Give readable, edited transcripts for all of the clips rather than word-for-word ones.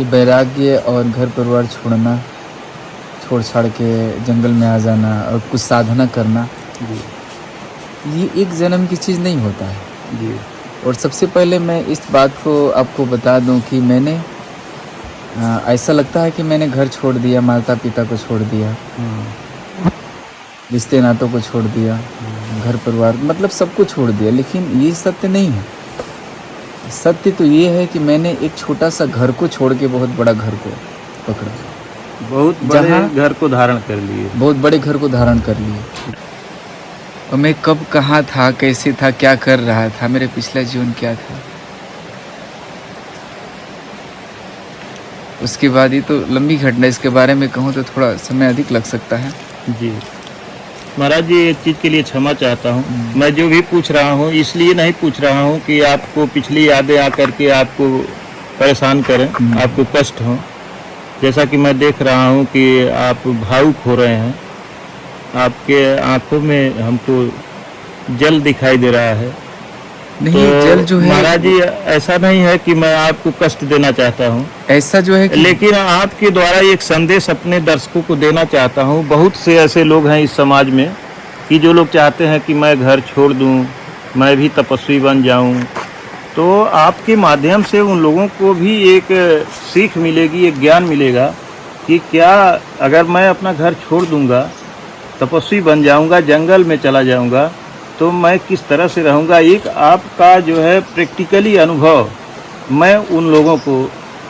ये वैराग्य और घर परिवार छोड़ना, छोड़ छाड़ के जंगल में आ जाना और कुछ साधना करना, जी ये एक जन्म की चीज़ नहीं होता है। जी और सबसे पहले मैं इस बात को आपको बता दूं कि मैंने ऐसा लगता है कि मैंने घर छोड़ दिया, माता पिता को छोड़ दिया, रिश्ते नातों को छोड़ दिया, घर परिवार मतलब सब कुछ छोड़ दिया, लेकिन ये सत्य नहीं है। सत्य तो ये है कि मैंने एक छोटा सा घर को छोड़ के बहुत बड़ा घर को पकड़ा, बहुत बड़े घर को धारण कर लिए। बहुत बड़े घर को धारण कर लिए। और मैं कब कहाँ था, कैसे था, क्या कर रहा था, मेरे पिछला जीवन क्या था, उसके बाद ये तो लंबी घटना, इसके बारे में कहूँ तो थोड़ा समय अधिक लग सकता है। जी महाराज जी, एक चीज़ के लिए क्षमा चाहता हूँ। मैं जो भी पूछ रहा हूँ इसलिए नहीं पूछ रहा हूँ कि आपको पिछली यादें आकर के आपको परेशान करें, आपको कष्ट हो। जैसा कि मैं देख रहा हूँ कि आप भावुक हो रहे हैं, आपके आंखों में हमको जल दिखाई दे रहा है। नहीं, तो जल जो है महाराज जी, ऐसा नहीं है कि मैं आपको कष्ट देना चाहता हूँ, ऐसा जो है कि लेकिन आपके द्वारा एक संदेश अपने दर्शकों को देना चाहता हूँ। बहुत से ऐसे लोग हैं इस समाज में कि जो लोग चाहते हैं कि मैं घर छोड़ दूँ, मैं भी तपस्वी बन जाऊँ। तो आपके माध्यम से उन लोगों को भी एक सीख मिलेगी, एक ज्ञान मिलेगा कि क्या अगर मैं अपना घर छोड़ दूँगा, तपस्वी बन जाऊँगा, जंगल में चला जाऊँगा, तो मैं किस तरह से रहूँगा। एक आपका जो है प्रैक्टिकली अनुभव मैं उन लोगों को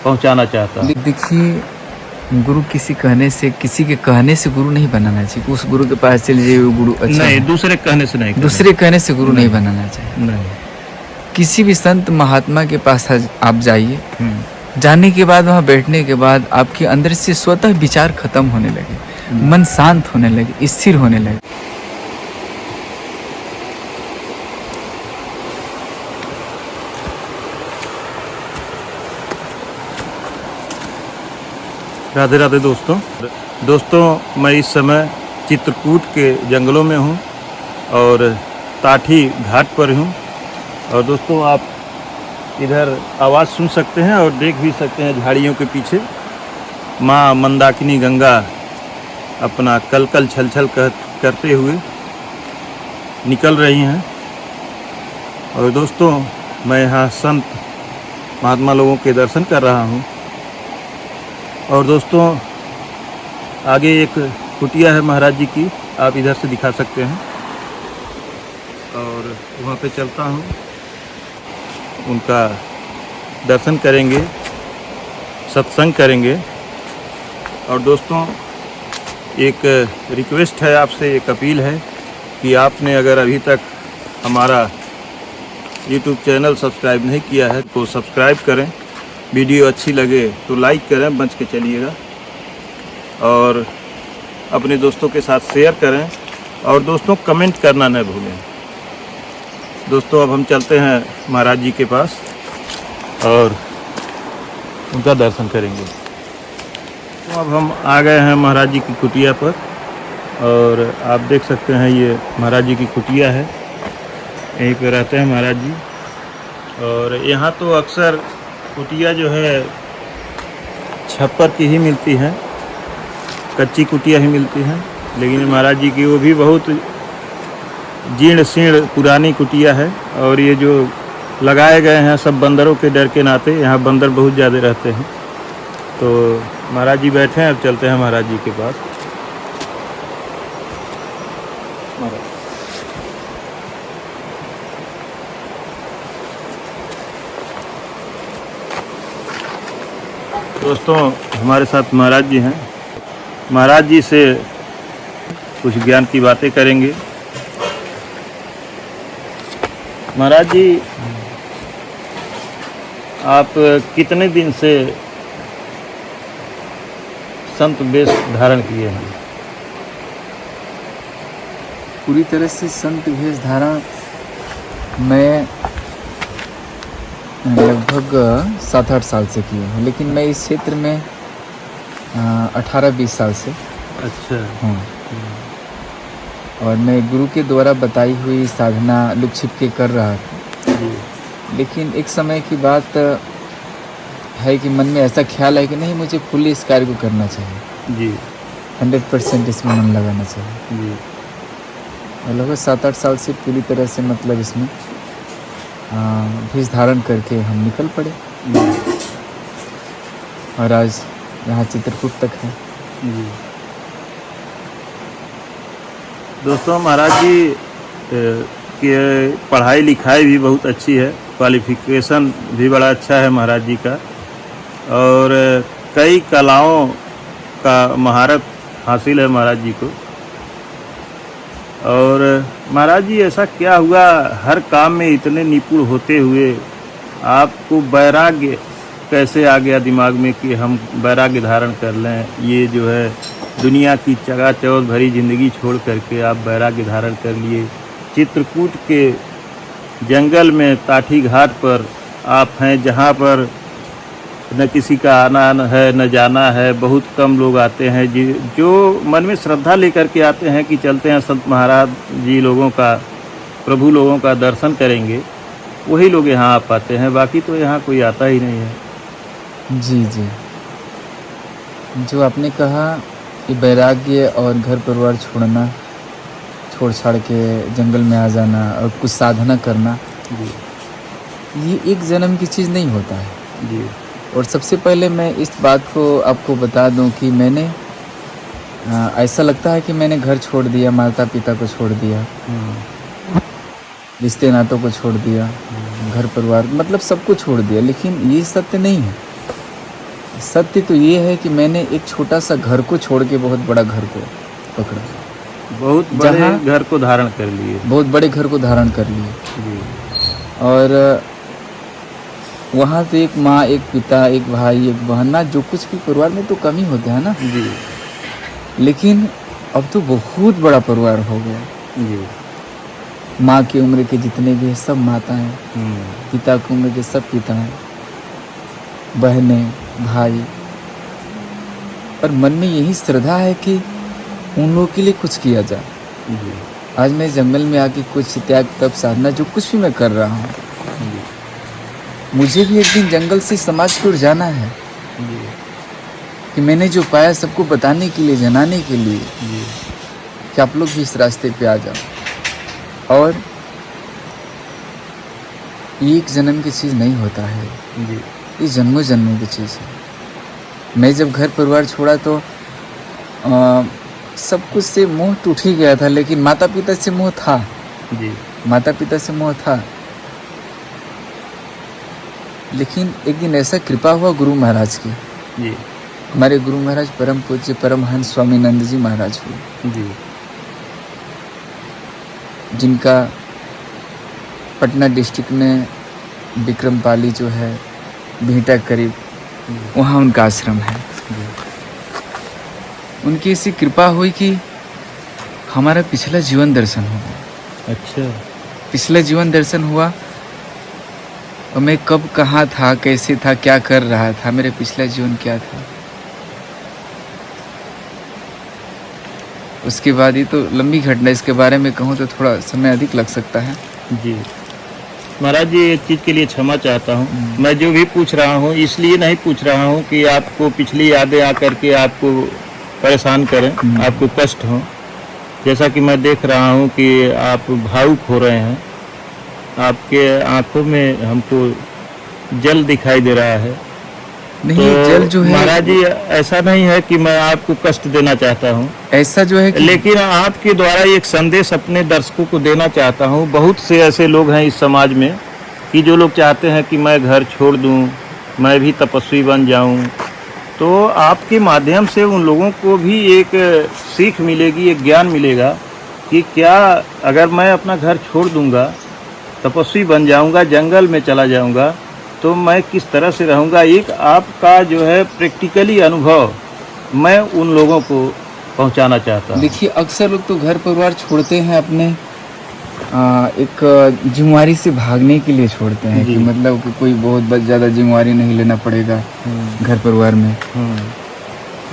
पहुंचाना चाहता हूँ। देखिए, गुरु किसी के कहने से गुरु नहीं बनाना चाहिए। उस गुरु के पास चले जाइए, वो गुरु अच्छा नहीं, है। दूसरे कहने से नहीं, दूसरे कहने से गुरु नहीं बनाना चाहिए। नहीं। किसी भी संत महात्मा के पास आप जाइए, जाने के बाद वहाँ बैठने के बाद आपके अंदर से स्वतः विचार खत्म होने लगे, मन शांत होने लगे, स्थिर होने लगे। राधे राधे दोस्तों, मैं इस समय चित्रकूट के जंगलों में हूँ और ताठी घाट पर हूँ। और दोस्तों, आप इधर आवाज़ सुन सकते हैं और देख भी सकते हैं, झाड़ियों के पीछे माँ मंदाकिनी गंगा अपना कलकल छलछल करते हुए निकल रही हैं। और दोस्तों, मैं यहाँ संत महात्मा लोगों के दर्शन कर रहा हूँ। और दोस्तों, आगे एक कुटिया है महाराज जी की, आप इधर से दिखा सकते हैं। और वहाँ पे चलता हूँ, उनका दर्शन करेंगे, सत्संग करेंगे। और दोस्तों, एक रिक्वेस्ट है आपसे, एक अपील है कि आपने अगर अभी तक हमारा YouTube चैनल सब्सक्राइब नहीं किया है तो सब्सक्राइब करें। वीडियो अच्छी लगे तो लाइक करें, बच के चलिएगा। और अपने दोस्तों के साथ शेयर करें। और दोस्तों, कमेंट करना न भूलें। दोस्तों, अब हम चलते हैं महाराज जी के पास और उनका दर्शन करेंगे। तो अब हम आ गए हैं महाराज जी की कुटिया पर। और आप देख सकते हैं, ये महाराज जी की कुटिया है, यहीं पे रहते हैं महाराज जी। और यहाँ तो अक्सर कुटिया जो है छप्पर की ही मिलती है, कच्ची कुटिया ही मिलती है। लेकिन महाराज जी की वो भी बहुत जीर्ण शीर्ण पुरानी कुटिया है। और ये जो लगाए गए हैं सब बंदरों के डर के नाते, यहाँ बंदर बहुत ज़्यादा रहते हैं। तो महाराज जी बैठे हैं, अब चलते हैं महाराज जी के पास। दोस्तों, हमारे साथ महाराज जी हैं। महाराज जी से कुछ ज्ञान की बातें करेंगे। महाराज जी, आप कितने दिन से संत वेश धारण किए हैं? पूरी तरह से संत वेश धारण मैं लगभग 7-8 साल से किया हूँ, लेकिन मैं इस क्षेत्र में 18-20 साल से अच्छा। हूँ। और मैं गुरु के द्वारा बताई हुई साधना लुक छिप के कर रहा था। लेकिन एक समय की बात है कि मन में ऐसा ख्याल है कि नहीं, मुझे फुल्ली इस कार्य को करना चाहिए, जी 100% इसमें मन लगाना चाहिए। जी और लगभग 7-8 साल से पूरी तरह से मतलब इसमें भेष धारण करके हम निकल पड़े और आज यहाँ चित्रकूट तक है। जी दोस्तों, महाराज जी की पढ़ाई लिखाई भी बहुत अच्छी है, क्वालिफिकेशन भी बड़ा अच्छा है महाराज जी का, और कई कलाओं का महारत हासिल है महाराज जी को। और महाराज जी, ऐसा क्या हुआ हर काम में इतने निपुण होते हुए आपको वैराग्य कैसे आ गया दिमाग में कि हम वैराग्य धारण कर लें? ये जो है दुनिया की चकाचौंध भरी ज़िंदगी छोड़ करके आप वैराग्य धारण कर लिए। चित्रकूट के जंगल में ताठी घाट पर आप हैं, जहाँ पर न किसी का आना है न जाना है, बहुत कम लोग आते हैं जो मन में श्रद्धा लेकर के आते हैं कि चलते हैं संत महाराज जी लोगों का, प्रभु लोगों का दर्शन करेंगे, वही लोग यहाँ आ पाते हैं, बाकी तो यहाँ कोई आता ही नहीं है। जी जी, जो आपने कहा कि वैराग्य और घर परिवार छोड़ना, छोड़ छाड़ के जंगल में आ जाना और कुछ साधना करना, जी ये एक जन्म की चीज़ नहीं होता है। जी और सबसे पहले मैं इस बात को आपको बता दूं कि मैंने ऐसा लगता है कि मैंने घर छोड़ दिया, माता पिता को छोड़ दिया, रिश्ते नातों को छोड़ दिया, घर परिवार मतलब सब कुछ छोड़ दिया, लेकिन ये सत्य नहीं है। सत्य तो ये है कि मैंने एक छोटा सा घर को छोड़ के बहुत बड़ा घर को पकड़ा, बहुत बड़े घर को धारण कर लिए, बहुत बड़े घर को धारण कर लिए। जी और वहाँ तो एक माँ, एक पिता, एक भाई, एक बहन, ना जो कुछ भी परिवार में तो कमी होते हैं ना, जी लेकिन अब तो बहुत बड़ा परिवार हो गया। जी माँ की उम्र के जितने भी हैं सब माताएं, पिता की उम्र के सब पिताएं, बहनें, भाई, और मन में यही श्रद्धा है कि उन लोगों के लिए कुछ किया जाए। जी आज मैं जंगल में आके कुछ त्याग तप साधना जो कुछ भी मैं कर रहा हूँ, मुझे भी एक दिन जंगल से समाज की ओर जाना है कि मैंने जो पाया सबको बताने के लिए, जनाने के लिए कि आप लोग भी इस रास्ते पे आ जाओ। और ये एक जन्म की चीज़ नहीं होता है, ये जन्मों जन्मों की चीज़ है। मैं जब घर परिवार छोड़ा तो सब कुछ से मोह टूट ही गया था, लेकिन माता पिता से मोह था। जी माता पिता से मोह था, लेकिन एक दिन ऐसा कृपा हुआ गुरु महाराज की। जी हमारे गुरु महाराज परम पूज्य परमहंस स्वामीनंद जी महाराज हुए, जी जिनका पटना डिस्ट्रिक्ट में विक्रमपाली जो है भीटा करीब, वहाँ उनका आश्रम है। उनकी ऐसी कृपा हुई कि हमारा पिछला जीवन दर्शन हुआ। अच्छा, पिछला जीवन दर्शन हुआ और मैं कब कहाँ था, कैसे था, क्या कर रहा था, मेरे पिछला जीवन क्या था। उसके बाद ये तो लंबी घटना, इसके बारे में कहूँ तो थोड़ा समय अधिक लग सकता है। जी महाराज जी, एक चीज़ के लिए क्षमा चाहता हूँ। मैं जो भी पूछ रहा हूँ इसलिए नहीं पूछ रहा हूँ कि आपको पिछली यादें आकर के आपको परेशान करें, आपको कष्ट हो। जैसा कि मैं देख रहा हूँ कि आप भावुक हो रहे हैं, आपके आंखों में हमको जल दिखाई दे रहा है। नहीं, तो जल जो है महाराज जी, ऐसा नहीं है कि मैं आपको कष्ट देना चाहता हूँ, ऐसा जो है कि लेकिन आपके द्वारा एक संदेश अपने दर्शकों को देना चाहता हूँ। बहुत से ऐसे लोग हैं इस समाज में कि जो लोग चाहते हैं कि मैं घर छोड़ दूँ, मैं भी तपस्वी बन जाऊँ। तो आपके माध्यम से उन लोगों को भी एक सीख मिलेगी, एक ज्ञान मिलेगा कि क्या अगर मैं अपना घर छोड़ दूँगा, तपस्वी बन जाऊँगा, जंगल में चला जाऊँगा, तो मैं किस तरह से रहूँगा। एक आपका जो है प्रैक्टिकली अनुभव मैं उन लोगों को पहुंचाना चाहता हूं। देखिए, अक्सर लोग तो घर परिवार छोड़ते हैं अपने एक जिम्मेवारी से भागने के लिए छोड़ते हैं कि मतलब कि कोई बहुत ज़्यादा जिम्मेवारी नहीं लेना पड़ेगा घर परिवार में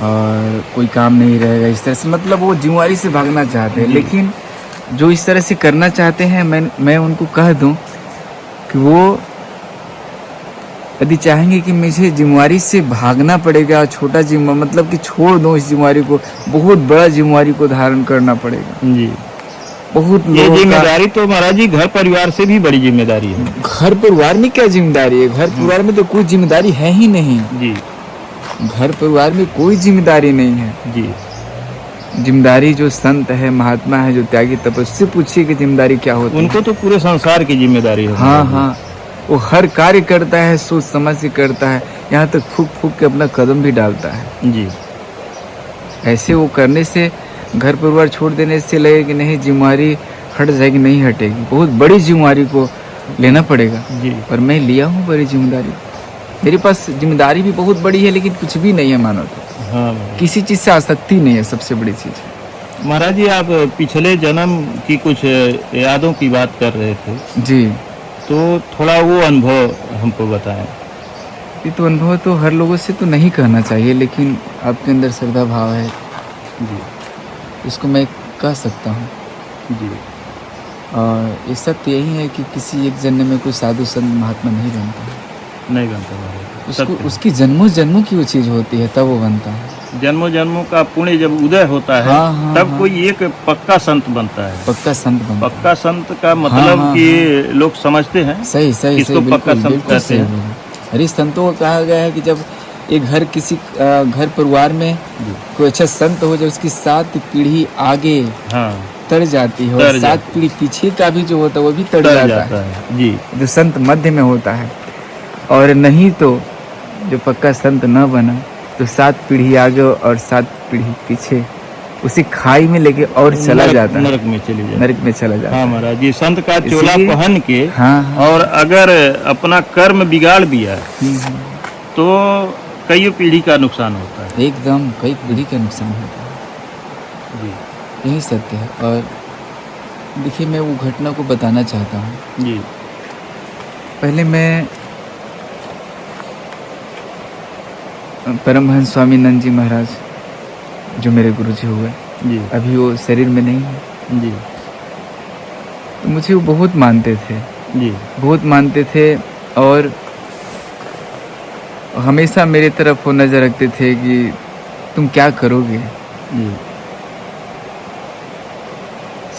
और कोई काम नहीं रहेगा, इस तरह से मतलब वो जिम्मेवारी से भागना चाहते हैं। लेकिन जो इस तरह से करना चाहते हैं, मैं उनको कह दूं कि वो यदि चाहेंगे कि मुझे जिम्मेवारी से भागना पड़ेगा, छोटा जिम्मा मतलब कि छोड़ दूं इस जिम्मेवारी को, बहुत बड़ा जिम्मेवारी को धारण करना पड़ेगा। जी, बहुत ये लोगों का जिम्मेदारी तो महाराज जी घर परिवार से भी बड़ी जिम्मेदारी है। घर परिवार में क्या जिम्मेदारी है? घर परिवार में तो कोई जिम्मेदारी है ही नहीं। जी घर परिवार में कोई जिम्मेदारी नहीं है। जी जिम्मेदारी जो संत है, महात्मा है, जो त्यागी तपस्वी, पूछिए कि जिम्मेदारी क्या होती है। उनको तो पूरे संसार की जिम्मेदारी है। हाँ हाँ, वो हर कार्य करता है, सोच समझ के करता है, यहाँ तक फूक फूक के अपना कदम भी डालता है। जी ऐसे वो करने से, घर परिवार छोड़ देने से लगे कि नहीं जिम्मेवारी हट जाएगी, नहीं हटेगी, बहुत बड़ी जिम्मेवारी को लेना पड़ेगा। जी और मैं लिया हूँ बड़ी जिम्मेदारी। मेरे पास जिम्मेदारी भी बहुत बड़ी है, लेकिन कुछ भी नहीं है मानो तो। हाँ महाराज। किसी चीज़ से आसक्ति नहीं है, सबसे बड़ी चीज़ है। महाराज जी आप पिछले जन्म की कुछ यादों की बात कर रहे थे, जी, तो थोड़ा वो अनुभव हमको बताएं। ये तो अनुभव तो हर लोगों से तो नहीं कहना चाहिए, लेकिन आपके अंदर श्रद्धा भाव है, जी इसको मैं कह सकता हूँ। जी और ये सत्य यही है कि किसी एक जन्म में कोई साधु संत महात्मा नहीं बनता है। नहीं बनता महाराज। उसको सत्य। उसकी जन्मों जन्मों की वो चीज़ होती है, तब वो बनता है। जन्मों जन्मों का पुण्य जब उदय होता है, हाँ, हाँ, तब हाँ। कोई एक पक्का संत बनता है। पक्का संत बनता है। पक्का संत का मतलब हाँ, कि लोग समझते हैं सही सही किसको सही, पक्का बिल्कुल संत बिल्कुल कहते सही हैं। बोले। अरे संतों को कहा गया है कि जब एक घर किसी घर परिवार में जी। कोई अच्छा संत हो, जब उसकी 7 पीढ़ी आगे हाँ तर जाती है, तर और 7 जाती। पीढ़ी पीछे का भी जो होता है वो भी तर डर जाता जाता है, है। जी जो संत मध्य में होता है। और नहीं तो जो पक्का संत न बना तो 7 पीढ़ी आगे और 7 पीढ़ी पीछे उसी खाई में लेके और चला जाता है, नरक में चली जाती है। नरक में चला जाता हाँ है। महाराज जी, संत का चोला इसीलिए- पहन के हाँ हाँ, और अगर अपना कर्म बिगाड़ दिया हम्म। तो कई पीढ़ी का नुकसान होता है। एकदम कई पीढ़ी का नुकसान होता है, जी यही सत्य है। और देखिए, मैं वो घटना को बताना चाहता हूँ। जी पहले मैं परमहंस स्वामी नंद जी महाराज, जो मेरे गुरुजी हुए, जी अभी वो शरीर में नहीं है, जी तो मुझे वो बहुत मानते थे, जी बहुत मानते थे। और हमेशा मेरे तरफ वो नज़र रखते थे कि तुम क्या करोगे, जी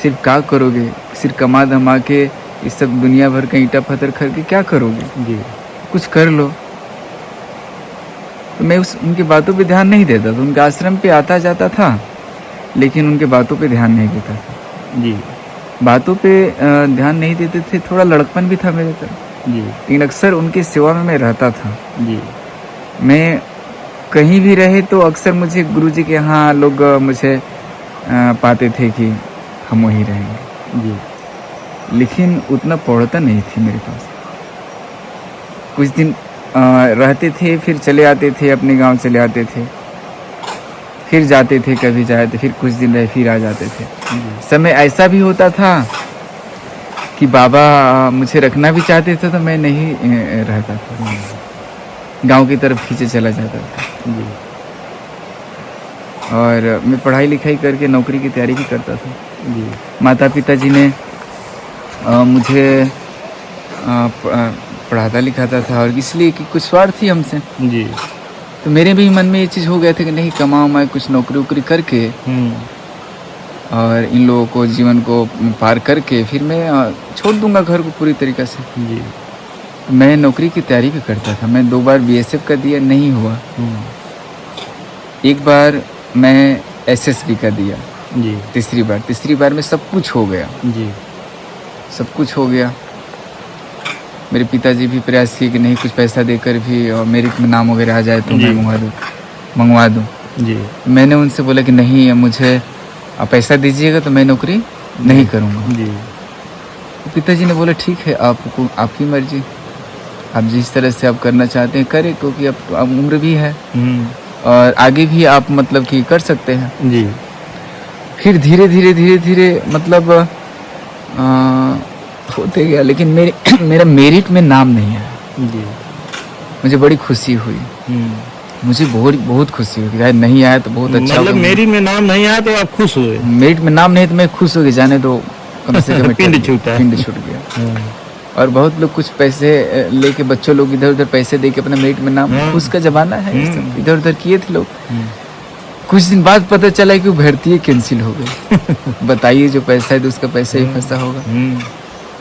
सिर्फ क्या करोगे, सिर्फ कमा धमा के ये सब दुनिया भर का ईंटा पत्थर खर के क्या करोगे, जी कुछ कर लो। तो मैं उनकी बातों पे ध्यान नहीं देता था। उनके आश्रम पे आता जाता था, लेकिन उनके बातों पे ध्यान नहीं देता था। जी बातों पे ध्यान नहीं देते थे, थोड़ा लड़कपन भी था मेरे तरफ, जी लेकिन अक्सर उनकी सेवा में मैं रहता था। जी मैं कहीं भी रहे तो अक्सर मुझे गुरुजी के यहाँ लोग मुझे पाते थे कि हम वहीं रहेंगे, जी लेकिन उतना पौड़ता नहीं थी मेरे पास। कुछ दिन रहते थे, फिर चले आते थे, अपने गांव चले आते थे, फिर जाते थे, कभी जाए तो फिर कुछ दिन रहे, फिर आ जाते थे। समय ऐसा भी होता था कि बाबा मुझे रखना भी चाहते थे तो मैं नहीं रहता था, गांव की तरफ खींचे चला जाता था। जी और मैं पढ़ाई लिखाई करके नौकरी की तैयारी भी करता था। जी माता पिता जी ने मुझे पढ़ाता लिखाता था, और इसलिए कि कुछ स्वार्थ थी हमसे, जी तो मेरे भी मन में ये चीज़ हो गया था कि नहीं, कमाऊँ मैं कुछ नौकरी वोकरी करके, और इन लोगों को जीवन को पार करके फिर मैं छोड़ दूंगा घर को पूरी तरीक़े से। जी तो मैं नौकरी की तैयारी भी करता था। मैं 2 बार BSF का दिया, नहीं हुआ। एक बार मैं SSB का दिया, जी तीसरी बार में सब कुछ हो गया, जी सब कुछ हो गया। मेरे पिताजी भी प्रयास किए कि नहीं, कुछ पैसा देकर भी और मेरिट में नाम वगैरह आ जाए तो जी। मैं मंगवा दूँ। जी मैंने उनसे बोला कि नहीं, मुझे आप पैसा दीजिएगा तो मैं नौकरी नहीं करूँगा। जी तो पिताजी ने बोला ठीक है, आपको आपकी मर्जी, आप जिस तरह से आप करना चाहते हैं करें, क्योंकि अब उम्र भी है और आगे भी आप मतलब कि कर सकते हैं। जी फिर धीरे धीरे मतलब होते गया, लेकिन मेरा मेरिट में नाम नहीं आया। जी मुझे बड़ी खुशी हुई, मुझे बहुत खुशी हुई। यार नहीं आया तो बहुत अच्छा मतलब होगा। मेरी में नाम नहीं आया तो आप खुश हुए? मेरिट में नाम नहीं तो मैं खुश हो गया, जाने दो कम से कम पिंड छूटा है। पिंड छूट गया। और बहुत लोग कुछ पैसे लेके बच्चों लोग इधर उधर पैसे दे के अपना मेरिट में नाम, उसका जमाना है ये सब, इधर उधर किए थे लोग। कुछ दिन बाद पता चला कि वो भर्ती कैंसिल हो गई। बताइए, जो पैसा है तो उसका पैसा ही फंसा होगा।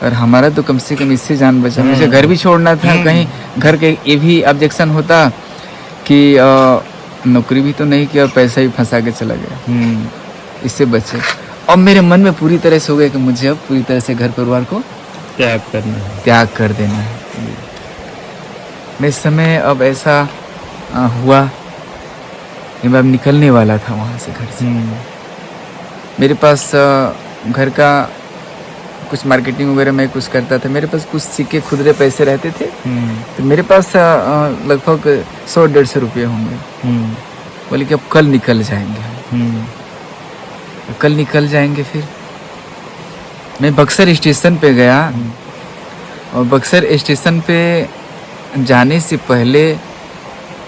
और हमारा तो कम से कम इससे जान बचा। मुझे घर भी छोड़ना था, कहीं घर के ये भी ऑब्जेक्शन होता कि नौकरी भी तो नहीं किया और पैसा ही फंसा के चला गया, इससे बचे। अब मेरे मन में पूरी तरह से हो गया कि मुझे अब पूरी तरह से घर परिवार को त्याग कर देना है। मैं इस समय अब ऐसा हुआ कि मैं अब निकलने वाला था वहाँ से, घर से। मेरे पास घर का कुछ मार्केटिंग वगैरह मैं कुछ करता था, मेरे पास कुछ सिक्के खुदरे पैसे रहते थे, तो मेरे पास लगभग 100-150 रुपये होंगे। बोले कि अब कल निकल जाएंगे, कल निकल जाएंगे। फिर मैं बक्सर स्टेशन पे गया, और बक्सर स्टेशन पे जाने से पहले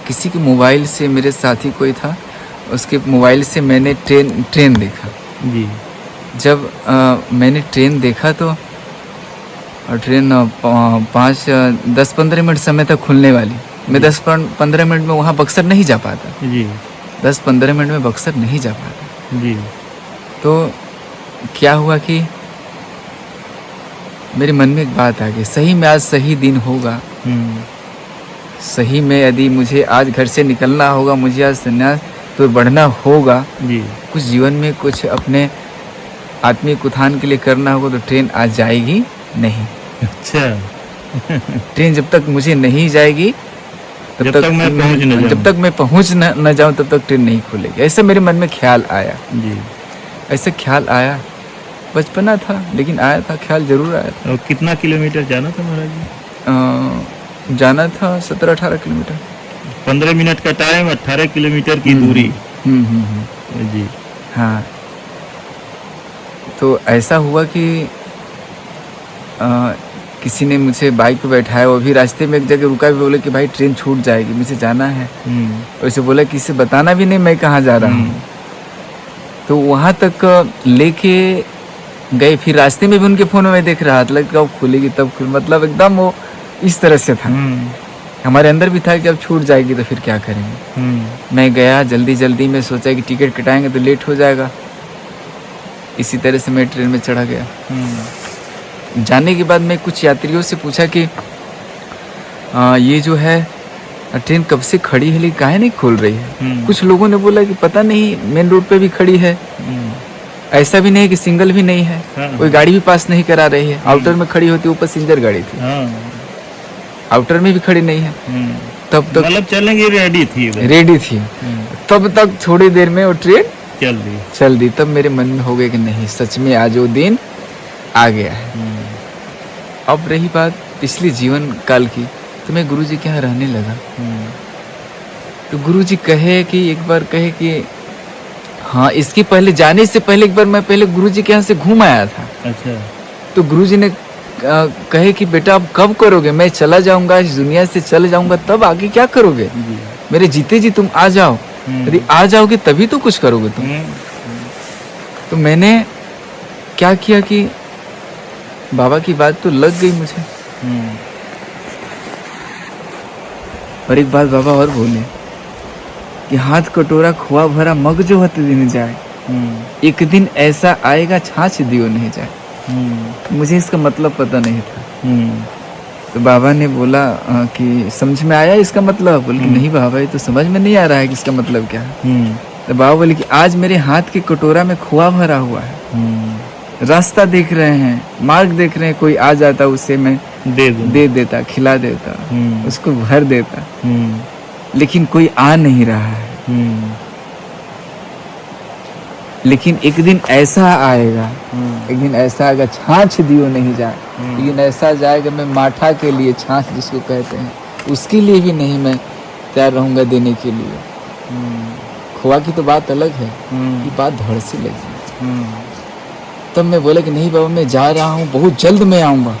किसी के मोबाइल से, मेरे साथी कोई था, उसके मोबाइल से मैंने ट्रेन देखा जी। जब मैंने ट्रेन देखा तो ट्रेन 10-15 मिनट समय तक खुलने वाली, मैं 10-15 मिनट में वहाँ बक्सर नहीं जा पाता जी। 10-15 मिनट में बक्सर नहीं जा पाता जी। तो क्या हुआ कि मेरे मन में एक बात आ गई, सही में आज सही दिन होगा, सही में यदि मुझे आज घर से निकलना होगा, मुझे आज संन्यास तो बढ़ना होगा जी। कुछ जीवन में कुछ अपने आत्मिक उत्थान के लिए करना होगा, तो ट्रेन आज जाएगी नहीं। अच्छा। ट्रेन जब तक मुझे नहीं जाएगी जब तक मैं पहुंच न जाऊं तब तक ट्रेन नहीं खुलेगी। ऐसा मेरे मन में ख्याल आया जी। ऐसे ख्याल आया, बचपना था लेकिन आया था, ख्याल जरूर आया था। और कितना किलोमीटर जाना था महाराज जी? जाना था 17-18 किलोमीटर। 15 मिनट का टाइम, 18 किलोमीटर की दूरी जी। हाँ, तो ऐसा हुआ कि किसी ने मुझे बाइक पे बैठाया, वो भी रास्ते में एक जगह रुका, भी बोले कि भाई ट्रेन छूट जाएगी, मुझे जाना है। वैसे बोला कि इसे बताना भी नहीं मैं कहाँ जा रहा हूँ। तो वहाँ तक लेके गए, फिर रास्ते में भी उनके फोन में मैं देख रहा था, लगता अब खुलेगी तब खुल, मतलब एकदम वो इस तरह से था। हमारे अंदर भी था कि अब छूट जाएगी तो फिर क्या करेंगे। मैं गया जल्दी में, सोचा कि टिकट कटाएंगे तो लेट हो जाएगा, इसी तरह से मैं ट्रेन में चढ़ा गया। जाने के बाद मैं कुछ यात्रियों से पूछा कि ये जो है ट्रेन कब से खड़ी है लेकिन काहे नहीं खोल रही है। कुछ लोगों ने बोला कि पता नहीं, मेन रोड पे भी खड़ी है, ऐसा भी नहीं कि सिंगल भी नहीं है, कोई गाड़ी भी पास नहीं करा रही है। आउटर में खड़ी होती, वो पैसेंजर गाड़ी थी, आउटर में भी खड़ी नहीं है। तब तक मतलब चलेंगे रेडी थी। तब तक थोड़ी देर में वो ट्रेन चल दी। तब मेरे मन में हो गया कि नहीं, सच में आज वो दिन आ गया है। अब रही बात पिछले जीवन काल की, तो मैं गुरुजी के यहाँ रहने लगा। तो गुरुजी कहे कि हाँ, इसके पहले जाने से पहले एक बार मैं पहले गुरुजी के यहाँ से घूम आया था। अच्छा। तो गुरुजी ने कहे कि बेटा अब कब करोगे, मैं चला जाऊंगा, इस दुनिया से चले जाऊंगा, तब आगे क्या करोगे, मेरे जीते जी तुम आ जाओ, यदि आ जाओगे तभी तो कुछ करोगे तुम। तो मैंने क्या किया कि बाबा की बात तो लग गई मुझे। और एक बात बाबा और बोले कि हाथ कटोरा खोआ भरा मग जो हत दिन जाए, एक दिन ऐसा आएगा छाछ दियो नहीं जाए। मुझे इसका मतलब पता नहीं था। तो बाबा ने बोला कि समझ में आया इसका मतलब? बोले कि नहीं बाबा, ये तो समझ में नहीं आ रहा है कि इसका मतलब क्या है। तो बाबा बोले कि आज मेरे हाथ के कटोरा में खोआ भरा हुआ है, रास्ता देख रहे हैं, मार्ग देख रहे हैं, कोई आ जाता उसे मैं दे देता, खिला देता, उसको भर देता, लेकिन कोई आ नहीं रहा है। लेकिन एक दिन ऐसा आएगा, एक दिन ऐसा आएगा छाछ दियो नहीं जाए, लेकिन ऐसा जाएगा मैं माठा के लिए, छाछ जिसको कहते हैं, उसके लिए भी नहीं मैं तैयार रहूंगा देने के लिए। खोआ की तो बात अलग है, ये बात धड़ से लगी। तब मैं बोला कि नहीं बाबा, मैं जा रहा हूँ, बहुत जल्द मैं आऊँगा।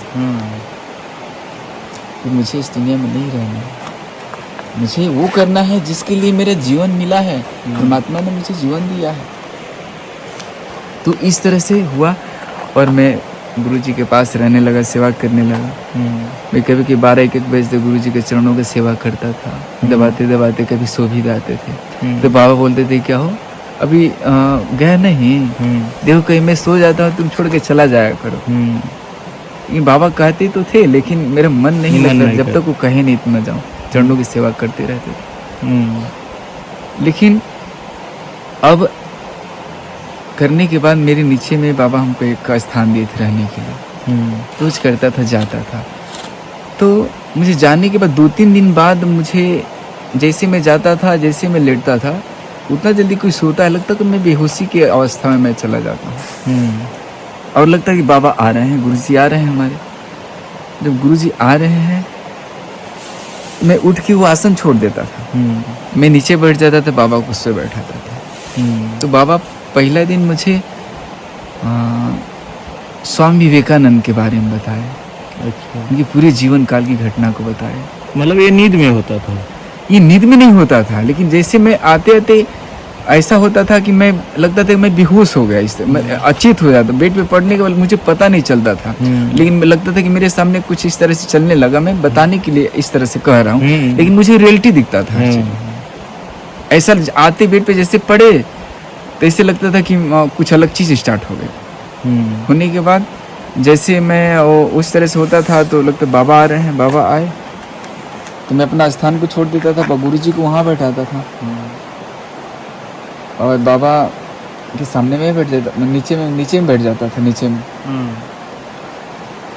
तो मुझे इस दुनिया में नहीं रहना है, मुझे वो करना है जिसके लिए मेरा जीवन मिला है, परमात्मा ने मुझे जीवन दिया है। तो इस तरह से हुआ और मैं गुरुजी के पास रहने लगा, सेवा करने लगा। मैं कभी कभी 12-1 बजे से गुरुजी के चरणों की सेवा करता था। दबाते दबाते कभी सो भी जाते थे। तो बाबा बोलते थे क्या हो अभी गया नहीं, देखो कहीं मैं सो जाता हूँ तुम छोड़ के चला जाया करो। ये बाबा कहते तो थे लेकिन मेरा मन नहीं लगता, जब तक वो कहे नहीं तो न जाऊँ। चरणों की सेवा करते रहते थे। लेकिन अब करने के बाद मेरे नीचे में बाबा हमको एक स्थान दिए थे रहने के लिए। रोज करता था, जाता था। तो मुझे जाने के बाद 2-3 दिन बाद मुझे जैसे मैं जाता था, जैसे मैं लेटता था, उतना जल्दी कोई सोता है लगता कि मैं बेहोशी की अवस्था में मैं चला जाता हूँ। और लगता है कि बाबा आ रहे हैं, गुरुजी आ रहे हैं हमारे। जब गुरुजी आ रहे हैं मैं उठ के वो आसन छोड़ देता था। मैं नीचे बैठ जाता था, बाबा को उससे बैठाता था। तो बाबा पहला दिन मुझे स्वामी विवेकानंद के बारे में बताया। अच्छा, उनकी पूरे जीवन काल की घटना को बताया। मतलब ये नींद में होता था? ये नींद में नहीं होता था, लेकिन जैसे मैं आते आते ऐसा होता था कि मैं लगता था कि मैं बेहोश हो गया, इससे मैं अचेत हो जाता। बेड पे पड़ने के बाद मुझे पता नहीं चलता था, लेकिन लगता था कि मेरे सामने कुछ इस तरह से चलने लगा। मैं बताने के लिए इस तरह से कह रहा हूँ, लेकिन मुझे रियलिटी दिखता था हर चीज़। ऐसा आते बेड पे जैसे पड़े तो ऐसे लगता था कि कुछ अलग चीज़ स्टार्ट हो गई। होने के बाद जैसे मैं उस तरह से होता था तो लगता बाबा आ रहे हैं। बाबा आए तो मैं अपना स्थान को छोड़ देता था, गुरुजी को वहाँ बैठाता था और बाबा के सामने में बैठ जाता, नीचे में बैठ जाता था नीचे में।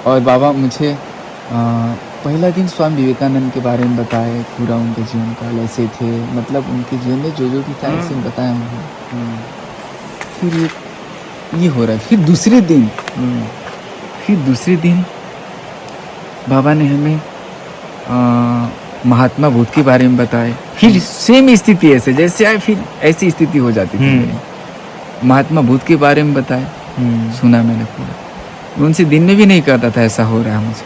और बाबा मुझे पहला दिन स्वामी विवेकानंद के बारे में बताए, पूरा उनके जीवन काल ऐसे थे, मतलब उनके जीवन में जो भी था ऐसे बताया उन्होंने। फिर ये हो रहा है। फिर दूसरे दिन बाबा ने हमें महात्मा बुद्ध के बारे में बताए। फिर सेम स्थिति ऐसे जैसे आए, फिर ऐसी स्थिति हो जाती थी मेरी। महात्मा बुद्ध के बारे में बताए, सुना मैंने पूरा। उनसे दिन में भी नहीं कहता था ऐसा हो रहा है मुझे।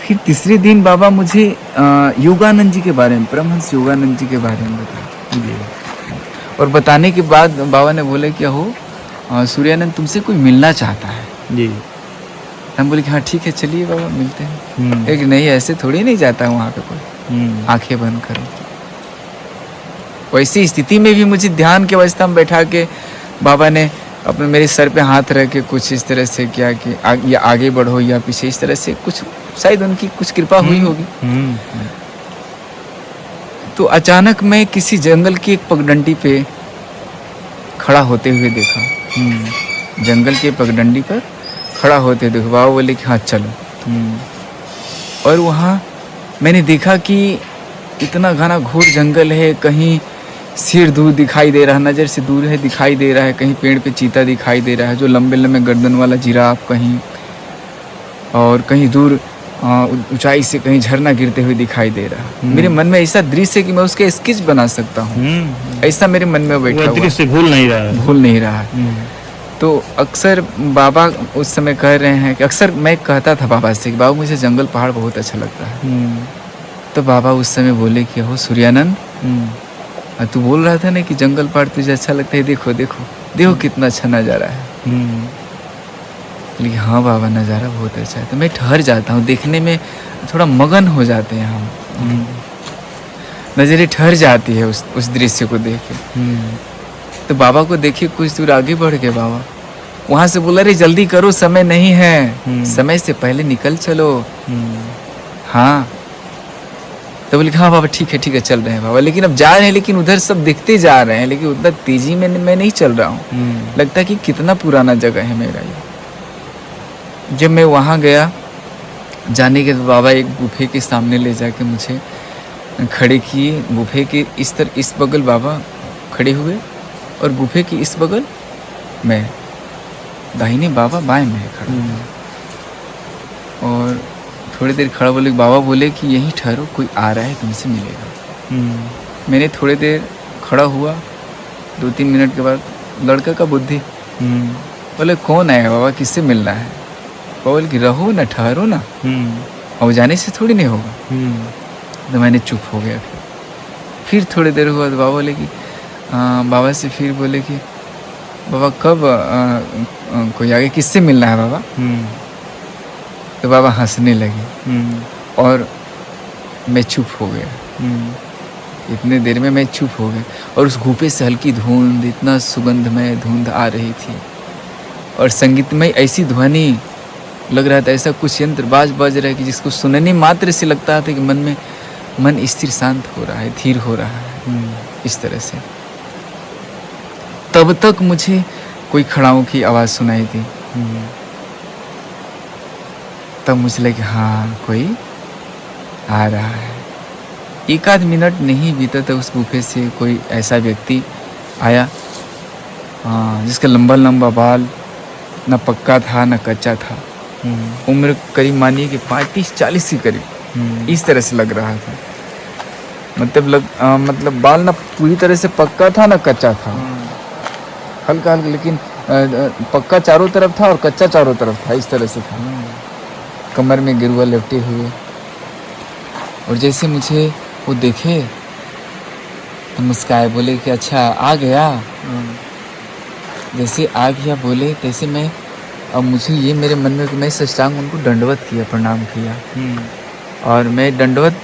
फिर तीसरे दिन बाबा मुझे योगानंद जी के बारे में, परमहंस योगानंद जी के बारे में बताया। और बताने के बाद बाबा ने बोले क्या हो सूर्यानंद तुमसे कोई मिलना चाहता है जी। हम बोले कि हाँ ठीक है चलिए बाबा मिलते हैं। एक नहीं ऐसे थोड़ी नहीं जाता है वहाँ पे कोई, आंखें बंद करो। वैसी स्थिति में भी मुझे ध्यान की अवस्था में बैठा के बाबा ने अपने मेरे सर पे हाथ रख के कुछ इस तरह से किया कि या आगे बढ़ो या पीछे, इस तरह से कुछ शायद उनकी कुछ कृपा हुई होगी। तो अचानक मैं किसी जंगल की एक पगडंडी पे खड़ा होते हुए देखा। जंगल के पगडंडी पर खड़ा होते देखो। बाबा बोले कि हाँ चलो। और वहाँ मैंने देखा कि इतना घना घोर जंगल है, कहीं सिर दूर दिखाई दे रहा, नज़र से दूर है दिखाई दे रहा है, कहीं पेड़ पे चीता दिखाई दे रहा है जो लंबे लंबे गर्दन वाला जिराफ कहीं, और कहीं दूर ऊंचाई से कहीं झरना गिरते हुए दिखाई दे रहा है। मेरे मन में ऐसा दृश्य है कि मैं उसके स्केच बना सकता हूँ, ऐसा मेरे मन में बैठा हुआ दृश्य भूल नहीं रहा है। तो अक्सर बाबा उस समय कह रहे हैं कि अक्सर मैं कहता था बाबा से कि बाबा मुझे जंगल पहाड़ बहुत अच्छा लगता है। तो बाबा उस समय बोले कि हो सूर्यानंद, तू बोल रहा था ना कि जंगल पहाड़ तुझे अच्छा लगता है, देखो देखो देखो कितना अच्छा नज़ारा है। लेकिन हाँ बाबा नज़ारा बहुत अच्छा है। तो मैं ठहर जाता हूँ, देखने में थोड़ा मगन हो जाते हैं हम, नज़रें ठहर जाती है उस दृश्य को देख के। तो बाबा को देखिए कुछ दूर आगे बढ़ गए बाबा, वहाँ से बोला रे जल्दी करो समय नहीं है, समय से पहले निकल चलो। हाँ तो बोले हाँ बाबा ठीक है चल रहे हैं बाबा। लेकिन अब जा रहे हैं, लेकिन उधर सब दिखते जा रहे हैं, लेकिन उतना तेजी में मैं नहीं चल रहा हूँ। लगता कि कितना पुराना जगह है मेरा ये। जब मैं वहाँ गया, जाने के बाद बाबा एक गुफे के सामने ले जाके मुझे खड़े किए। गुफे के इस बगल बाबा खड़े हुए और गुफे की इस बगल मैं, दाहिने बाबा बाएं में खड़ा। और थोड़ी देर खड़ा बोले, बाबा बोले कि यहीं ठहरो, कोई आ रहा है तुमसे मिलेगा। मैंने थोड़ी देर खड़ा हुआ, 2-3 मिनट के बाद लड़का का बुद्धि बोले कौन आएगा बाबा, किससे मिलना है? बाबा बोले कि रहो ना, ठहरो ना, और जाने से थोड़ी नहीं होगा। तो मैंने चुप हो गया। फिर थोड़ी देर हुआ तो बाबा बोले कि बाबा से फिर बोले कि बाबा कब कोई आगे किससे मिलना है बाबा? तो बाबा हंसने लगे और मैं चुप हो गया। इतने देर में मैं चुप हो गया और उस गुफे से हल्की धुंध, इतना सुगंधमय धुंध आ रही थी और संगीतमय ऐसी ध्वनि, लग रहा था ऐसा कुछ यंत्र बाज बज रहा है कि जिसको सुनने मात्र से लगता था कि मन स्थिर शांत हो रहा है, धीर हो रहा है। इस तरह से तब तक मुझे कोई खड़ाओं की आवाज़ सुनाई दी। तब मुझे लगा हाँ कोई आ रहा है। एक आध मिनट नहीं बीता था उस गुफे से कोई ऐसा व्यक्ति आया जिसका लंबा लंबा बाल न पक्का था न कच्चा था। उम्र करीब मानिए कि 35-40 के करीब इस तरह से लग रहा था। मतलब बाल ना पूरी तरह से पक्का था ना कच्चा था, हल्का हल्का, लेकिन पक्का चारों तरफ था और कच्चा चारों तरफ था, इस तरह से था। कमर में गिरुआ लपटे हुए और जैसे मुझे वो देखे तो मुस्काए, बोले कि अच्छा आ गया। जैसे आ गया बोले तैसे मैं, अब मुझे ये मेरे मन में कि मैं साष्टांग उनको दंडवत किया, प्रणाम किया और मैं दंडवत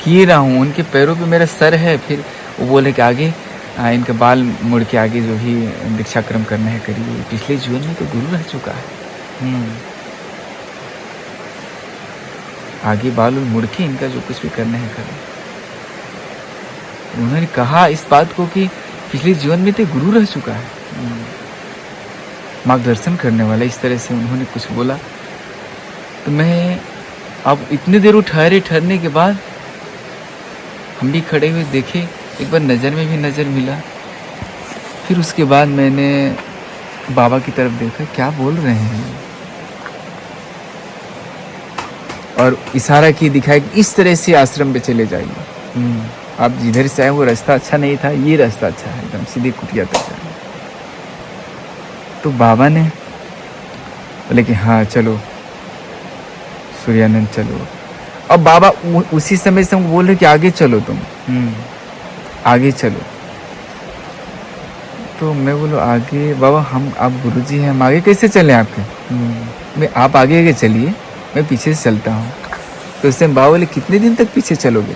किए रहा हूँ, उनके पैरों पे मेरा सर है। फिर वो बोले कि आगे इनके बाल मुड़ के आगे जो भी दीक्षा क्रम करना है करिए, पिछले जीवन में तो गुरु रह चुका है। आगे बाल मुड़ के इनका जो कुछ भी करना है करें। उन्होंने कहा इस बात को कि पिछले जीवन में तो गुरु रह चुका है, मार्गदर्शन करने वाला, इस तरह से उन्होंने कुछ बोला। तो मैं अब इतनी देर ठहरने के बाद हम भी खड़े हुए देखे, एक बार नज़र में भी नज़र मिला। फिर उसके बाद मैंने बाबा की तरफ देखा, क्या बोल रहे हैं, और इशारा की दिखाया कि इस तरह से आश्रम पे चले जाइए। आप जिधर से आए वो रास्ता अच्छा नहीं था, ये रास्ता अच्छा है, एकदम सीधे कुटिया तक जाए। तो बाबा ने बोले कि हाँ चलो सूर्यानंद चलो। अब बाबा उसी समय से हमको बोल रहे कि आगे चलो, तुम आगे चलो। तो मैं बोलो आगे बाबा, हम आप गुरुजी हैं, हम आगे कैसे चलें आपके? मैं आप आगे आगे चलिए, मैं पीछे से चलता हूँ। तो उससे बाबा बोले कितने दिन तक पीछे चलोगे?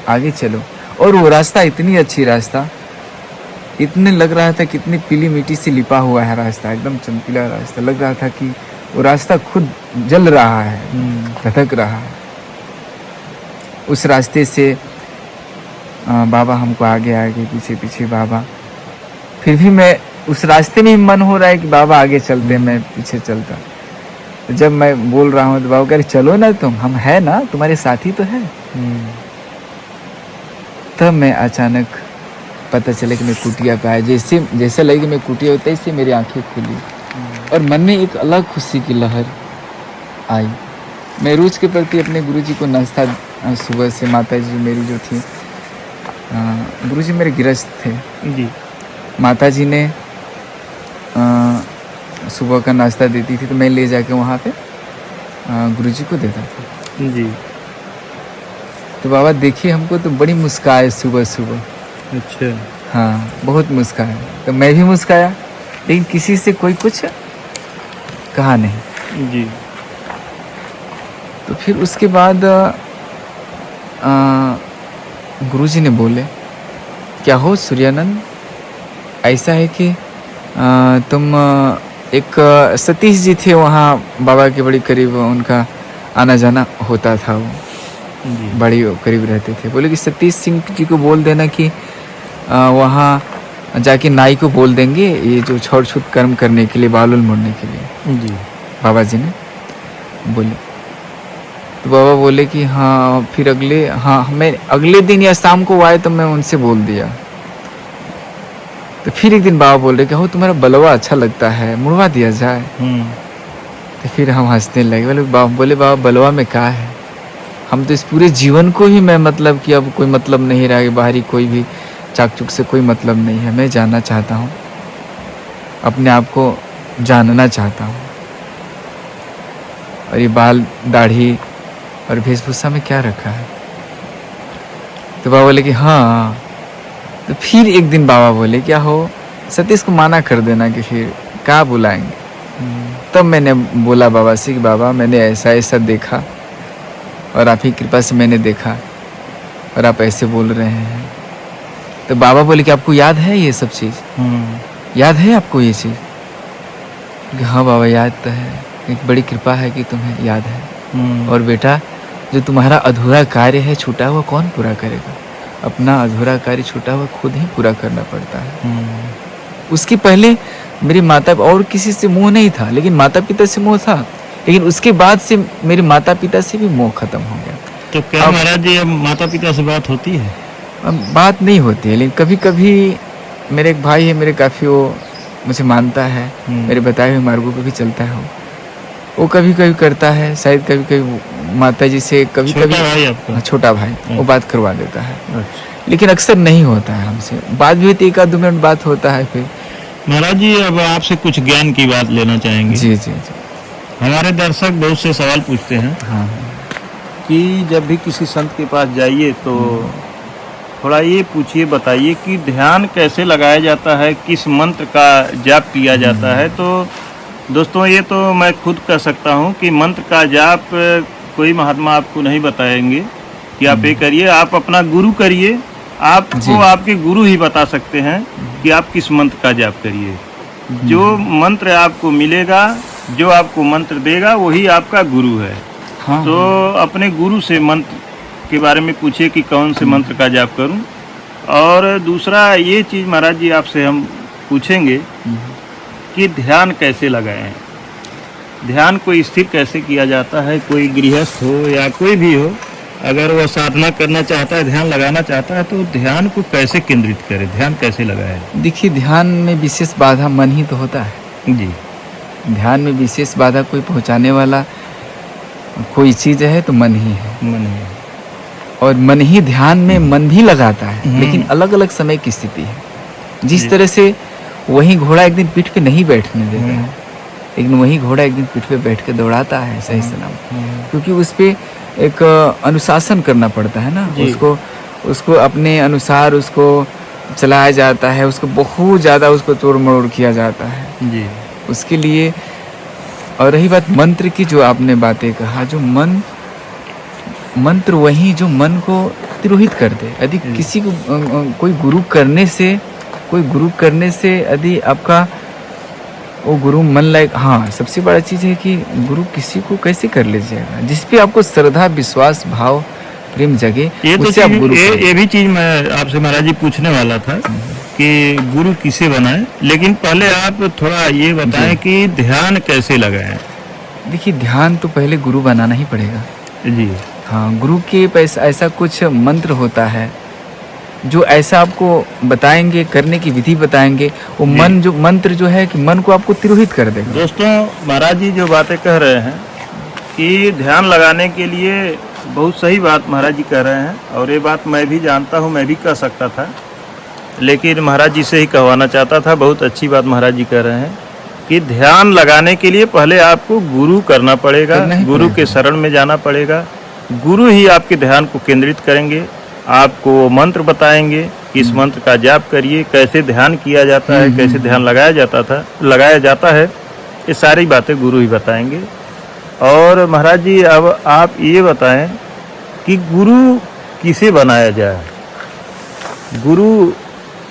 आगे चलो। और वो रास्ता इतनी अच्छी रास्ता, इतने लग रहा था कितनी पीली मिट्टी से लिपा हुआ है रास्ता, एकदम चमकीला रास्ता, लग रहा था कि वो रास्ता खुद जल रहा है, धधक रहा है। उस रास्ते से बाबा हमको आगे आगे पीछे पीछे बाबा। फिर भी मैं उस रास्ते में ही मन हो रहा है कि बाबा आगे चलते, मैं पीछे चलता। तो जब मैं बोल रहा हूँ तो बाबा कह रहे चलो ना तुम, हम है ना, तुम्हारे साथी तो है। तब मैं अचानक पता चला कि मैं कुटिया पे आया। जैसे लगी कि मैं कुटिया होता, इससे मेरी आंखें खुली और मन में एक अलग खुशी की लहर आई। मैं रोज के प्रति अपने गुरुजी को नाश्ता, सुबह से माता जी मेरी जो थी, गुरुजी मेरे गृहस्थ थे जी, माता जी ने सुबह का नाश्ता देती थी, तो मैं ले जाके वहाँ पे गुरुजी को देता था जी। तो बाबा देखिए हमको तो बड़ी मुस्काए सुबह सुबह। अच्छा, हाँ बहुत मुस्काए। तो मैं भी मुस्काया, लेकिन किसी से कोई कुछ कहा नहीं जी। तो फिर उसके बाद गुरुजी ने बोले क्या हो सूर्यानंद, ऐसा है कि तुम एक सतीश जी थे वहाँ बाबा के बड़ी करीब, उनका आना जाना होता था, वो बड़ी करीब रहते थे। बोले कि सतीश सिंह जी को बोल देना कि वहाँ जाके नाई को बोल देंगे ये जो छोड़ छूट कर्म करने के लिए, बाल मुड़ने के लिए जी, बाबा जी ने बोले। तो बाबा बोले कि हाँ। फिर मैं अगले दिन या शाम को आए तो मैं उनसे बोल दिया। तो फिर एक दिन बाबा बोल रहे कि हो तुम्हारा बलवा अच्छा लगता है, मुड़वा दिया जाए। तो फिर हम हंसने लगे। बोले बाबा बलवा में क्या है, हम तो इस पूरे जीवन को ही मैं मतलब कि अब कोई मतलब नहीं रहा, बाहरी कोई भी चाकचुक से कोई मतलब नहीं है। मैं जानना चाहता हूँ, अपने आप को जानना चाहता हूँ, और ये बाल दाढ़ी और वेशभूषा में क्या रखा है। तो बाबा बोले कि हाँ। तो फिर एक दिन बाबा बोले क्या हो सतीश को माना कर देना कि फिर क्या बुलाएंगे। तब मैंने बोला बाबा से कि बाबा मैंने ऐसा ऐसा देखा और आप ही कृपा से मैंने देखा और आप ऐसे बोल रहे हैं। तो बाबा बोले कि आपको याद है ये सब चीज़, याद है आपको ये चीज़? कि हाँ बाबा याद तो है, एक बड़ी कृपा है कि तुम्हें याद है। और बेटा जो तुम्हारा अधूरा कार्य है छूटा हुआ कौन पूरा करेगा? अपना अधूरा कार्य छूटा हुआ खुद ही पूरा करना पड़ता है। उसके पहले मेरे माता और किसी से मोह नहीं था, लेकिन माता पिता से मोह था। लेकिन उसके बाद से मेरे माता पिता से भी मोह खत्म हो गया। तो क्या महाराज जी अब माता पिता से बात होती है? अब बात नहीं होती है, लेकिन कभी कभी मेरे एक भाई है मेरे, काफ़ी वो मुझे मानता है, मेरे बताए हुए मार्गों पर भी चलता है। वो कभी कभी करता है, शायद कभी कभी माता जी से कभी कभी भाई आपका? छोटा भाई वो बात करवा देता है। अच्छा। लेकिन अक्सर नहीं होता है हमसे। बात भी होती है, 1-2 मिनट बात होता है फिर। महाराज जी अब आपसे कुछ ज्ञान की बात लेना चाहेंगे। जी जी जी। हमारे दर्शक बहुत से सवाल पूछते हैं हाँ कि जब भी किसी संत के पास जाइए तो थोड़ा ये पूछिए, बताइए कि ध्यान कैसे लगाया जाता है, किस मंत्र का जाप किया जाता है। तो दोस्तों ये तो मैं खुद कह सकता हूँ कि मंत्र का जाप कोई महात्मा आपको नहीं बताएंगे कि आप ये करिए, आप अपना गुरु करिए। आपको आपके गुरु ही बता सकते हैं कि आप किस मंत्र का जाप करिए। जो मंत्र आपको मिलेगा, जो आपको मंत्र देगा वही आपका गुरु है। हाँ। तो अपने गुरु से मंत्र के बारे में पूछिए कि कौन से मंत्र का जाप करूं। और दूसरा ये चीज़ महाराज जी आपसे हम पूछेंगे कि ध्यान कैसे लगाएं, ध्यान को स्थिर कैसे किया जाता है। कोई गृहस्थ हो या कोई भी हो, अगर वह साधना करना चाहता है, ध्यान लगाना चाहता है, तो ध्यान को कैसे केंद्रित करे, ध्यान कैसे लगाए? देखिए ध्यान में विशेष बाधा मन ही तो होता है। जी। ध्यान में विशेष बाधा कोई पहुंचाने वाला कोई चीज़ है तो मन ही है। मन है। और मन ही ध्यान में मन भी लगाता है, लेकिन अलग अलग समय की स्थिति है। जिस तरह से वही घोड़ा एक दिन पीठ पे नहीं बैठने देता है, लेकिन वही घोड़ा एक दिन पीठ पे बैठ के दौड़ाता है सही सलाम, क्योंकि उस पे एक अनुशासन करना पड़ता है ना। उसको अपने अनुसार उसको चलाया जाता है, उसको बहुत ज़्यादा उसको तोड़ मरोड़ किया जाता है जी। उसके लिए। और रही बात मंत्र की, जो आपने बातें कहा, जो मंत्र वही जो मन को तिरोहित कर दे। यदि किसी को कोई गुरु करने से यदि आपका वो गुरु मन लायक, हाँ सबसे बड़ा चीज़ है कि गुरु किसी को कैसे कर लीजिएगा, जिस पे आपको श्रद्धा विश्वास भाव प्रेम जगे, उससे आप गुरु। ये भी चीज़ मैं आपसे महाराज जी पूछने वाला था कि गुरु किसे बनाए, लेकिन पहले आप थोड़ा ये बताएं कि ध्यान कैसे लगाएं। देखिए ध्यान तो पहले गुरु बनाना ही पड़ेगा। जी हाँ, गुरु के ऐसा कुछ मंत्र होता है जो ऐसा आपको बताएंगे, करने की विधि बताएंगे। वो मंत्र जो है कि मन को आपको तिरोहित कर देगा। दोस्तों महाराज जी जो बातें कह रहे हैं कि ध्यान लगाने के लिए, बहुत सही बात महाराज जी कह रहे हैं, और ये बात मैं भी जानता हूँ, मैं भी कह सकता था, लेकिन महाराज जी से ही कहवाना चाहता था। बहुत अच्छी बात महाराज जी कह रहे हैं कि ध्यान लगाने के लिए पहले आपको गुरु करना पड़ेगा, गुरु के शरण में जाना पड़ेगा। गुरु ही आपके ध्यान को केंद्रित करेंगे, आपको मंत्र बताएंगे कि इस मंत्र का जाप करिए, कैसे ध्यान किया जाता है, कैसे ध्यान लगाया जाता है, ये सारी बातें गुरु ही बताएंगे। और महाराज जी अब आप ये बताएं कि गुरु किसे बनाया जाए। गुरु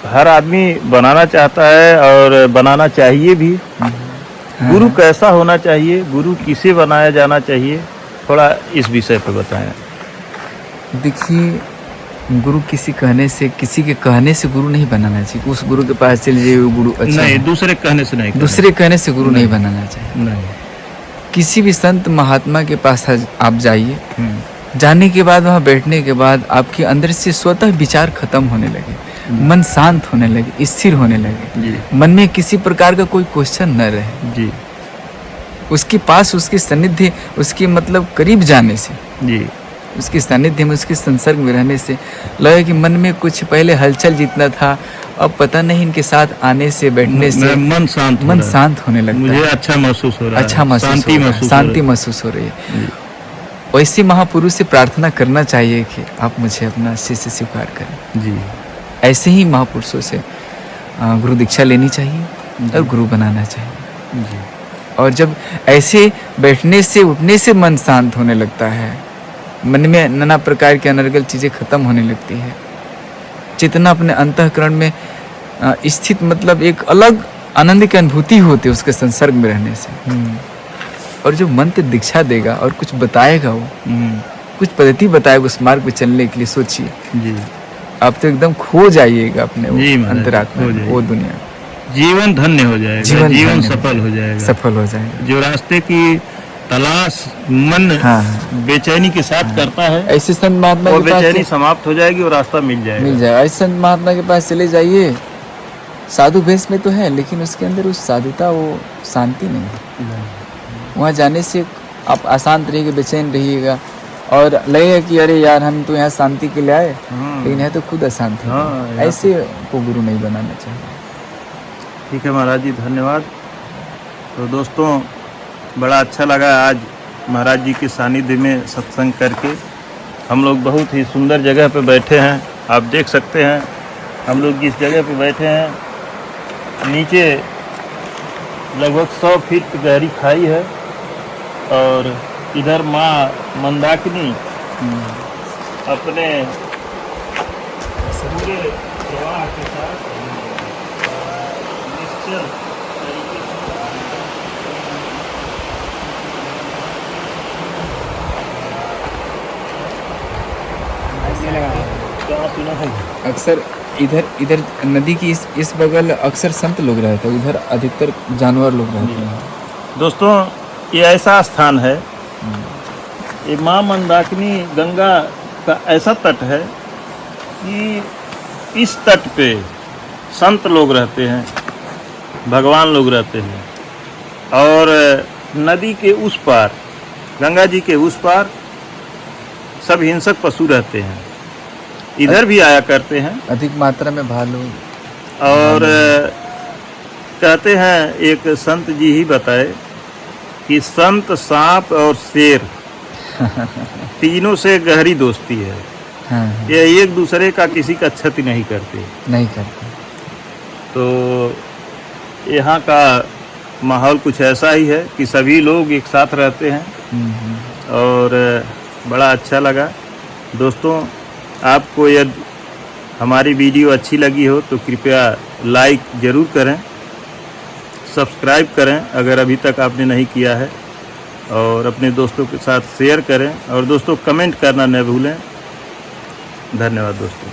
हर आदमी बनाना चाहता है और बनाना चाहिए भी। गुरु कैसा होना चाहिए, गुरु किसे बनाया जाना चाहिए, थोड़ा इस विषय पर बताएं। देखिए गुरु किसी के कहने से गुरु नहीं बनाना चाहिए। उस गुरु के पास चले जाइए, वो गुरु अच्छा नहीं, दूसरे कहने से गुरु नहीं बनाना चाहिए। नहीं। किसी भी संत महात्मा के पास आप जाइए, जाने के बाद वहाँ बैठने के बाद आपके अंदर से स्वतः विचार खत्म होने लगे, मन शांत होने लगे, स्थिर होने लगे, मन में किसी प्रकार का कोई क्वेश्चन न रहे जी। उसके पास, उसके सानिध्य, उसके मतलब करीब जाने से जी, उसके सानिध्य में, उसके संसर्ग में रहने से लगे कि मन में कुछ पहले हलचल जितना था, अब पता नहीं इनके साथ आने से, बैठने से मन शांत होने लगता है। मुझे अच्छा महसूस हो रहा है, शांति महसूस हो रही है। वैसे महापुरुष से प्रार्थना करना चाहिए कि आप मुझे अपना शिष्य स्वीकार करें जी। ऐसे ही महापुरुषों से गुरु दीक्षा लेनी चाहिए और गुरु बनाना चाहिए जी। और जब ऐसे बैठने से उठने से मन शांत होने लगता है, मन में नाना प्रकार की अनर्गल चीज़ें खत्म होने लगती है, चेतना अपने अंतःकरण में स्थित, मतलब एक अलग आनंद की अनुभूति होती है उसके संसर्ग में रहने से। और जो मंत्र दीक्षा देगा और कुछ बताएगा, वो कुछ पद्धति बताएगा उस मार्ग पे चलने के लिए, सोचिए जी, आप तो एकदम खो जाइएगा अपने वो जी महाराज, अंतरात्मा खो में, जाइए। वो दुनिया, जीवन धन्य हो जाएगा, जीवन धन्य सफल हो जाएगा। सफल हो जाएगा। जो रास्ते की तलाश मन हाँ, बेचैनी के साथ करता है, ऐसे संत महात्मा वो के पास बेचैनी समाप्त हो जाएगी और रास्ता मिल जाएगा। मिल जाएगा। ऐसे संत महात्मा के पास चले जाइए, साधु भेष में तो है, लेकिन उसके अंदर उस साधुता, वो शांति नहीं है। वहाँ जाने से आप अशांत रहिएगा, बेचैन रहिएगा और लगेगा कि अरे यार हम तो यहाँ शांति के लिए आए, लेकिन यहाँ तो खुद अशांत है। हाँ, यहाँ ऐसे को गुरु नहीं बनाना चाहिए। ठीक है महाराज जी, धन्यवाद। तो दोस्तों, बड़ा अच्छा लगा आज महाराज जी के सानिध्य में सत्संग करके। हम लोग बहुत ही सुंदर जगह पे बैठे हैं, आप देख सकते हैं। हम लोग जिस जगह पे बैठे हैं, नीचे लगभग 100 फीट गहरी खाई है और इधर माँ मंदाकिनी अपने पूरे प्रवाह के साथ निश्चल तरीके से क्या सुना है। अक्सर इधर नदी की इस बगल अक्सर संत लोग रहते हैं, उधर अधिकतर जानवर लोग रहते हैं। दोस्तों, ये ऐसा स्थान है, ये माँ मंदाकिनी गंगा का ऐसा तट है कि इस तट पे संत लोग रहते हैं, भगवान लोग रहते हैं। और नदी के उस पार, गंगा जी के उस पार सब हिंसक पशु रहते हैं, इधर भी आया करते हैं। अधिक मात्रा में भालू। और कहते हैं, एक संत जी ही बताए कि संत, सांप और शेर तीनों से गहरी दोस्ती है। हाँ, ये एक दूसरे का किसी का क्षति नहीं करते। नहीं करते। तो यहाँ का माहौल कुछ ऐसा ही है कि सभी लोग एक साथ रहते हैं और बड़ा अच्छा लगा। दोस्तों, आपको यदि हमारी वीडियो अच्छी लगी हो तो कृपया लाइक ज़रूर करें, सब्सक्राइब करें अगर अभी तक आपने नहीं किया है, और अपने दोस्तों के साथ शेयर करें, और दोस्तों कमेंट करना न भूलें। धन्यवाद दोस्तों।